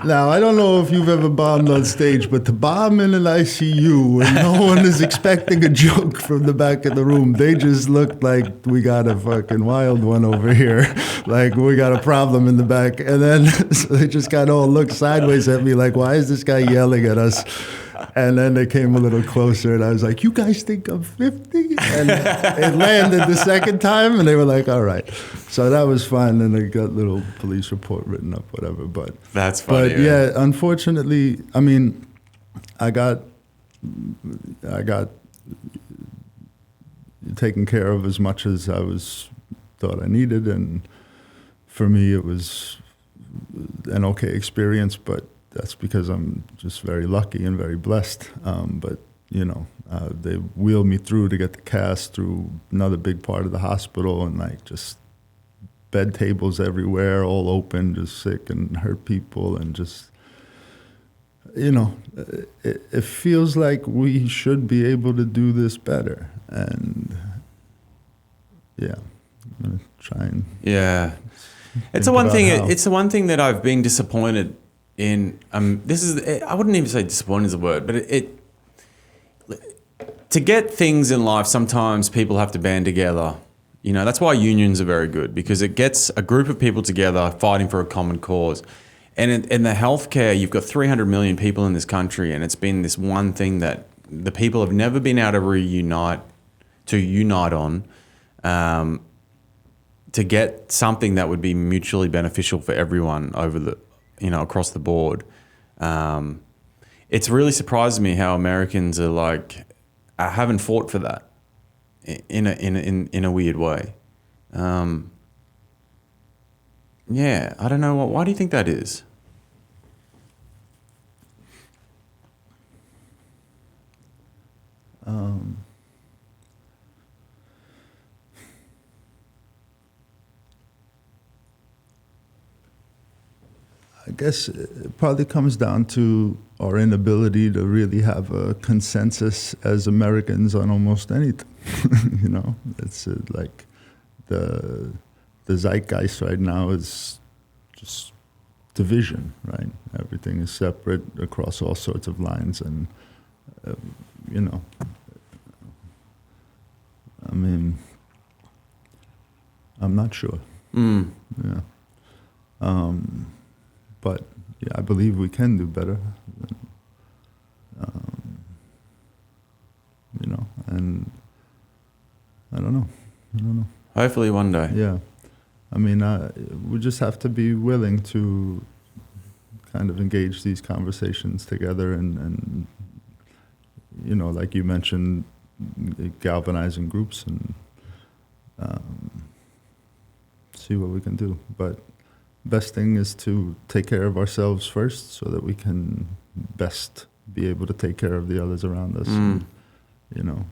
Now, I don't know if you've ever bombed on stage, but to bomb in an ICU when no one is expecting a joke from the back of the room, they just looked like we got a fucking wild one over here. Like we got a problem in the back. And then so they just kind of all looked sideways at me like, why is this guy yelling at us? And then they came a little closer, and I was like, you guys think I'm 50? And it landed the second time, and they were like, all right. So that was fun, and they got a little police report written up, whatever. But that's funny. But yeah, unfortunately, I mean, I got taken care of as much as I thought I needed, and for me, it was an okay experience, but that's because I'm just very lucky and very blessed. But, they wheeled me through to get the cast through another big part of the hospital, and like just bed tables everywhere, all open, just sick and hurt people. And just, you know, it feels like we should be able to do this better. And yeah, I'm gonna try and it's the one thing. It's the one thing that I've been disappointed in. This is, I wouldn't even say disappointed is a word, but to get things in life, sometimes people have to band together. You know, that's why unions are very good, because it gets a group of people together fighting for a common cause. And in the healthcare, you've got 300 million people in this country, and it's been this one thing that the people have never been able to unite on, to get something that would be mutually beneficial for everyone across the board. It's really surprised me how Americans are like, I haven't fought for that in a weird way. Yeah, I don't know. Why do you think that is? I guess it probably comes down to our inability to really have a consensus as Americans on almost anything. You know, it's like the zeitgeist right now is just division, right? Everything is separate across all sorts of lines, and you know, I mean, I'm not sure. Yeah. But yeah, I believe we can do better. You know, and I don't know. Hopefully one day. Yeah. I mean, we just have to be willing to kind of engage these conversations together and you know, like you mentioned, galvanizing groups and see what we can do. But best thing is to take care of ourselves first so that we can best be able to take care of the others around us. And, you know,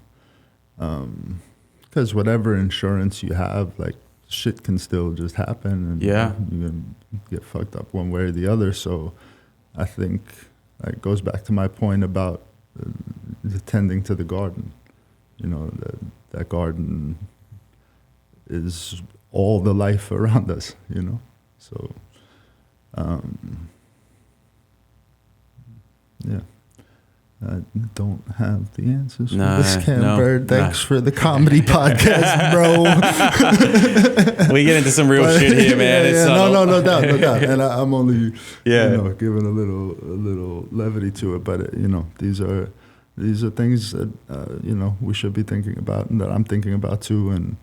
because whatever insurance you have, like, shit can still just happen, and you can get fucked up one way or the other. So I think it goes back to my point about tending to the garden. You know, that garden is all the life around us, you know. So, yeah. I don't have the answers for this, Bird. Thanks for the comedy podcast, bro. We get into some real shit here, man. No doubt. And I'm only, you know, giving a little levity to it. But you know, these are things that you know, we should be thinking about, and that I'm thinking about too. And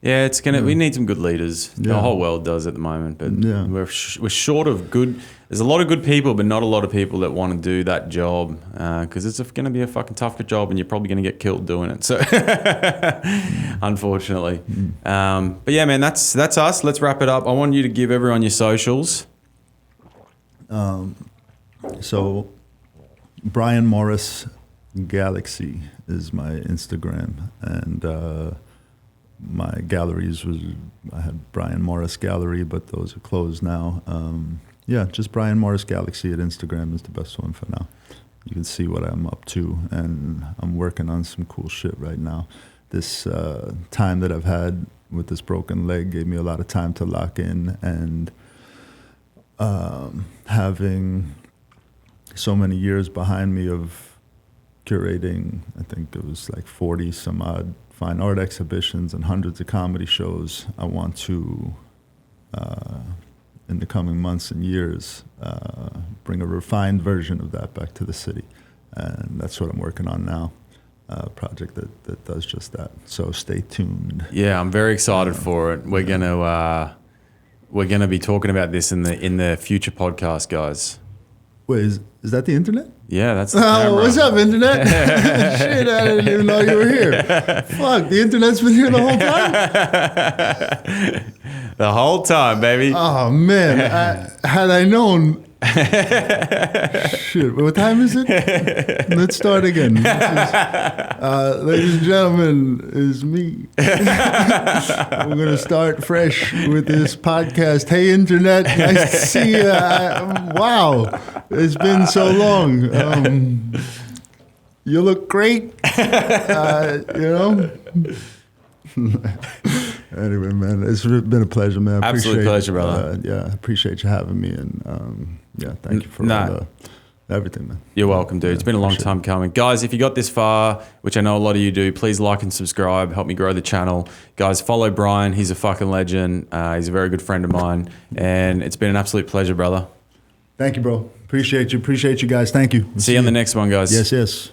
yeah, it's gonna. We need some good leaders. The whole world does at the moment, but we're short of good. There's a lot of good people, but not a lot of people that want to do that job, because it's going to be a fucking tough job, and you're probably going to get killed doing it. So, unfortunately, but yeah, man, that's us. Let's wrap it up. I want you to give everyone your socials. So, Brian Morris Galaxy is my Instagram, and my galleries I had Brian Morris Gallery, but those are closed now. Yeah, just Brian Morris Galaxy at Instagram is the best one for now. You can see what I'm up to, and I'm working on some cool shit right now. This time that I've had with this broken leg gave me a lot of time to lock in, and having so many years behind me of curating, I think it was like 40 some odd fine art exhibitions and hundreds of comedy shows, I want to, in the coming months and years, bring a refined version of that back to the city. And that's what I'm working on now, a project that does just that. So stay tuned. Yeah, I'm very excited for it. We're gonna be talking about this in the future podcast, guys. Wait, is that the internet? Yeah, that's the camera. What's up, internet? Shit, I didn't even know you were here. Fuck, the internet's been here the whole time? The whole time, baby. Oh man, had I known. Shit, what time is it? Let's start again. Ladies and gentlemen, is me. We're gonna start fresh with this podcast. Hey, internet, nice to see you. Wow, it's been so long. You look great. Anyway, man, it's been a pleasure, man. Absolute pleasure, brother. I appreciate you having me, and thank you for everything, man. You're welcome, dude. It's been a long time coming. Guys, if you got this far, which I know a lot of you do, please like and subscribe. Help me grow the channel. Guys, follow Brian. He's a fucking legend. He's a very good friend of mine, and it's been an absolute pleasure, brother. Thank you, bro. Appreciate you. Appreciate you guys. Thank you. See you on the next one, guys. Yes.